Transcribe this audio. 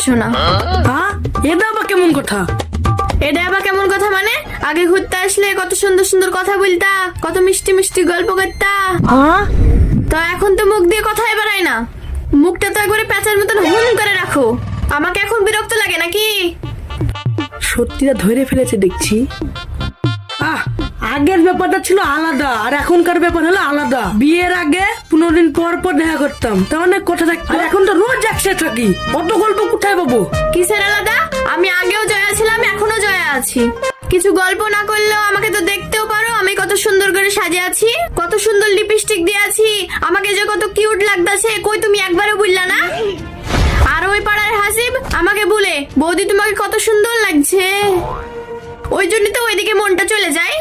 আসো না। হ্যাঁ, এটা আবার কেমন কথা? এটা আবার কেমন কথা মানে? আগে ঘুরতে আসলে কত সুন্দর সুন্দর কথা বলতা, কত মিষ্টি মিষ্টি গল্প করতা। হ্যাঁ, তো এখন তো মুখ দিয়ে কথাই বেরায় না। মুখটা তো একবারে প্যাঁচার মতন হুম করে রাখো। আমাকে এখন বিরক্ত লাগে নাকি? সত্যিটা ধরে ফেলেছে দেখছি। আগের ব্যাপারটা ছিল আলাদা, আর এখনকার ব্যাপার হলো আলাদা। বিয়ের আগে 15 দিন পর পর দেখা করতাম, তা অনেক কথা থাকতো। আর এখন তো রোজ একসাথে থাকি, অত গল্প কোথায় পাবো? কিসের আলাদা? আমি আগেও জয়া ছিলাম, এখনো জয়া আছি। কিছু গল্প না করলেও আমাকে তো দেখতেও পারো। আমি কত সুন্দর করে সাজে আছি, কত সুন্দর লিপস্টিক দিয়ে আছি, আমাকে যে কত কিউট লাগতাছে, কই তুমি একবারও বললা না? আর ওই পাড়ার হাসিব আমাকে বলে, বৌদি তোমাকে কত সুন্দর লাগছে। ওই জন্য তো ওইদিকে মনটা চলে যায়।